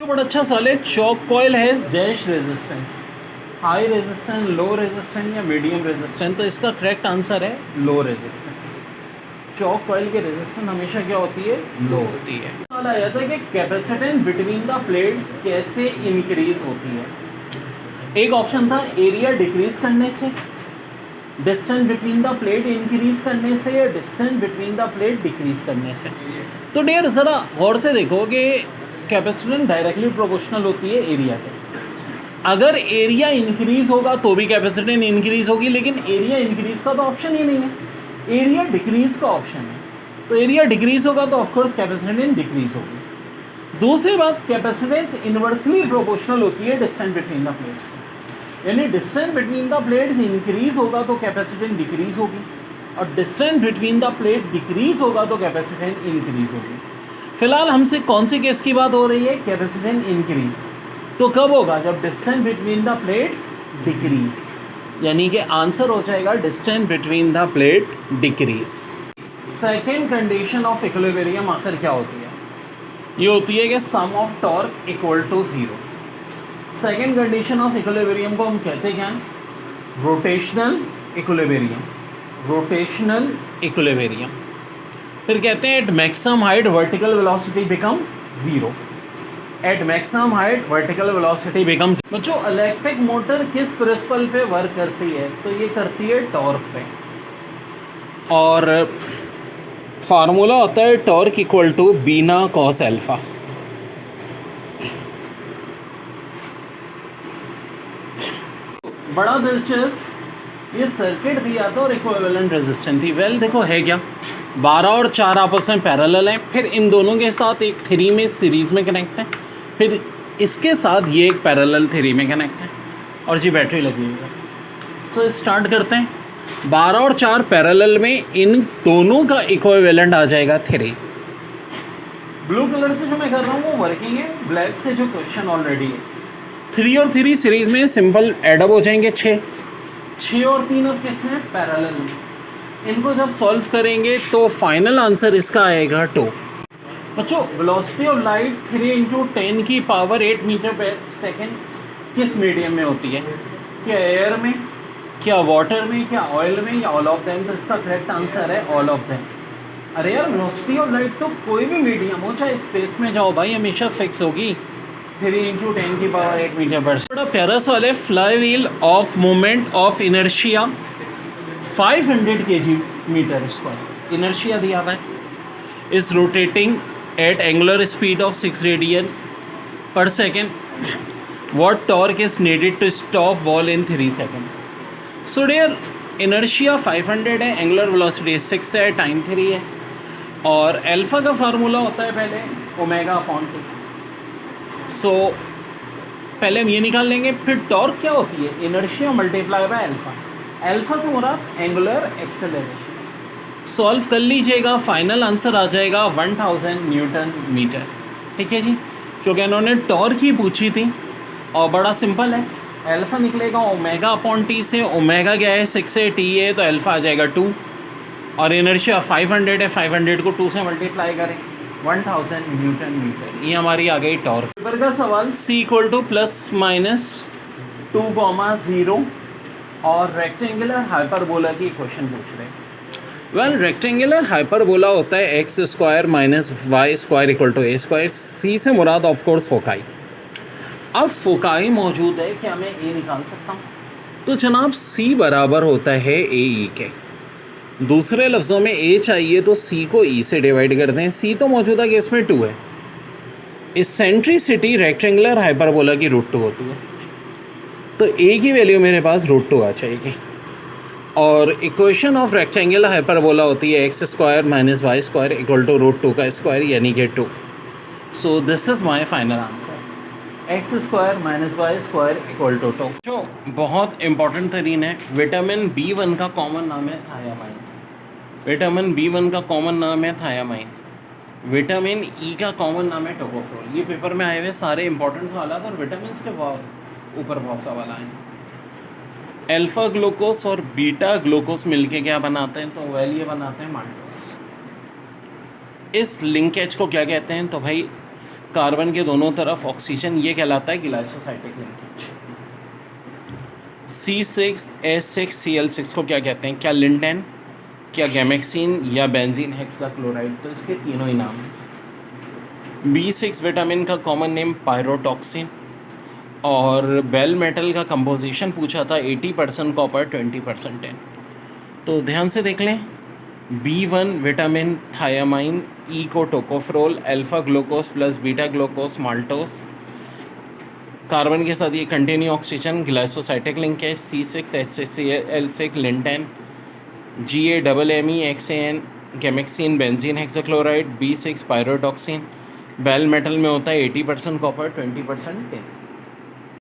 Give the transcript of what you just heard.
बड़ा अच्छा सवाल है। Chalk coil has dash resistance, high resistance, low resistance या मीडियम रेजिस्टेंस। तो इसका करेक्ट आंसर है लो रेजिस्टेंस। चॉक कॉइल की रेजिस्टेंस हमेशा क्या होती है? लो होती है। सवाल आ जाता है कि कैपेसिटेंस बिटवीन द प्लेट्स कैसे इंक्रीज होती है। एक ऑप्शन था एरिया डिक्रीज करने से, distance between the plate increase करने से, या distance between the plate decrease करने से। तो डियर ज़रा गौर से देखो कि कैपेसिटेंस डायरेक्टली प्रोपोर्शनल होती है एरिया के। अगर एरिया इंक्रीज होगा तो भी कैपेसिटेंस इंक्रीज होगी, लेकिन एरिया इंक्रीज का तो ऑप्शन ही नहीं है, एरिया डिक्रीज का ऑप्शन है। तो एरिया डिक्रीज होगा तो ऑफकोर्स कैपेसिटेंस डिक्रीज होगी। दूसरी बात, कैपेसिटेंस इनवर्सली प्रोपोर्शनल होती है डिस्टेंस बिटवीन द प्लेट्स, यानी distance between the plates increase होगा तो कैपेसिटेंस डिक्रीज होगी, और distance between the plate decrease होगा तो कैपेसिटेंस इंक्रीज होगी। फिलहाल हमसे कौन से केस की बात हो रही है? Capacitance increase. तो कब होगा? जब distance between the plates decrease, यानी कि आंसर हो जाएगा distance between the plate decrease. Second condition of equilibrium आखिर क्या होती है? ये होती है कि sum of torque equal to zero. Second condition of equilibrium को हम कहते क्या हैं? Rotational equilibrium. Rotational equilibrium. फिर कहते हैं at maximum height vertical velocity become zero. At maximum height vertical velocity become. बच्चों, इलेक्ट्रिक मोटर किस प्रिंसिपल पे वर्क करती है? तो ये करती है टॉर्क पे, और फार्मूला होता है टॉर्क इक्वल टू बीना कॉस एल्फा। बड़ा दिलचस्प ये सर्किट दिया था और इक्विवेलेंट रेजिस्टेंस थी। वेल देखो है क्या, 12 और 4 आपस में पैरेलल हैं, फिर इन दोनों के साथ एक 3 में सीरीज़ में कनेक्ट है, फिर इसके साथ ये एक पैरेलल 3 में कनेक्ट है, और जी बैटरी लगी हुई है। सो स्टार्ट करते हैं। 12 और 4 पैरेलल में इन दोनों का इक्विवेलेंट आ जाएगा 3। ब्लू कलर से जो मैं कर रहा हूँ वो वर्किंग है, ब्लैक से जो क्वेश्चन ऑलरेडी है। 3 और 3 सीरीज़ में सिंपल एडअप हो जाएंगे 6। 6 और 3 अब कैसे हैं? पैरेलल में। इनको जब सॉल्व करेंगे तो फाइनल आंसर इसका आएगा 2। बच्चों, वेलोसिटी ऑफ लाइट 3 × 10 की पावर 8 मीटर पर सेकेंड किस मीडियम में होती है? क्या एयर में, क्या वाटर में, क्या ऑयल में, या ऑल ऑफ देम? तो इसका करेक्ट आंसर है ऑल ऑफ देम। अरे यार, वेलोसिटी ऑफ लाइट तो कोई भी मीडियम हो, चाहे स्पेस में जाओ भाई, हमेशा फिक्स होगी। 3 × 10 की पावर 8 मीटर पर। बड़ा प्यारा सवाल है। Flywheel of moment of inertia 500 kg metre square, inertia दिया हुआ है, is rotating at angular speed of 6 radian per second. What torque is needed to stop wall in 3 second. So dear, inertia 500 है, angular velocity 6 है, time 3 है, और alpha का formula होता है पहले ω/2। सो पहले हम ये निकाल लेंगे, फिर टॉर्क क्या होती है? Inertia multiply by alpha. Alpha से मुराद एंगुलर एक्सेलरेशन। सॉल्व कर लीजिएगा, फाइनल आंसर आ जाएगा 1000 न्यूटन मीटर। ठीक है जी, क्योंकि इन्होंने टॉर्क ही पूछी थी, और बड़ा सिंपल है। अल्फा निकलेगा ω/T से, ओमेगा क्या है? 6 है, T है, तो अल्फा आ जाएगा 2, और इनर्शिया 500 है, 500 को 2 से मल्टीप्लाई करें, 1000 न्यूटन मीटर। ये हमारी आ गई टॉर्क। पेपर का सवाल C = +/-2, 0 और रेक्टेंगुलर हाइपरबोला की क्वेश्चन पूछ रहे हैं। वेल, रेक्टेंगुलर हाइपरबोला होता है x² - y² = a²। C से मुराद ऑफ कोर्स फोकाई। अब फोकाई मौजूद है, क्या मैं a निकाल सकता हूँ? तो जनाब C बराबर होता है AE के। दूसरे लफ्ज़ों में a चाहिए तो C को E से डिवाइड कर दें। C तो मौजूदा केस में 2 है। इसेंट्रिसिटी रेक्टेंगुलर हाइपरबोला की √2 होती है, तो a की वैल्यू मेरे पास √2 आ जाएगी, और इक्वेशन ऑफ रेक्टेंगुलर हाइपरबोला होती है x² - y² = √2 का स्क्वायर, यानी कि 2। So this is my final answer, x² - y² = 2। जो बहुत इंपॉर्टेंट तरीन है, विटामिन B1 का कॉमन नाम है थायामाइन। विटामिन B1 का कॉमन नाम है थायामाइन। विटामिन E का कॉमन नाम है टोकोफेरोल। ये पेपर में आए हुए सारे इंपॉर्टेंट सवाल, और विटामिन के ऊपर बहुत सवाल आए हैं। अल्फा ग्लूकोस और बीटा ग्लूकोस मिलके क्या बनाते हैं? तो वेल ये बनाते हैं माल्टोस। इस लिंकेज को क्या कहते हैं? तो भाई कार्बन के दोनों तरफ ऑक्सीजन, ये कहलाता है ग्लाइकोसाइटिक लिंकेज। C6H6Cl6 को क्या कहते हैं? क्या लिंटेन, क्या गैमेक्सिन या बेंजीन हेक्साक्लोराइड? तो इसके तीनों ही नाम हैं। B6 विटामिन का कॉमन नेम पायरोटॉक्सिन। और बेल मेटल का कंपोजिशन पूछा था, 80% कॉपर 20% टिन। तो ध्यान से देख लें, B1 विटामिन थायामाइन, ई को tocopherol, alpha glucose plus beta glucose maltose. Carbon के साथ ये कंटिन्यू ऑक्सीजन, ग्लाइकोसाइटिक लिंक है। C6H6Cl6 lindane, GAMMEXAN gammexane benzene hexachloride, B6 pyridoxine. Bell metal में होता है 80% कॉपर 20% टिन।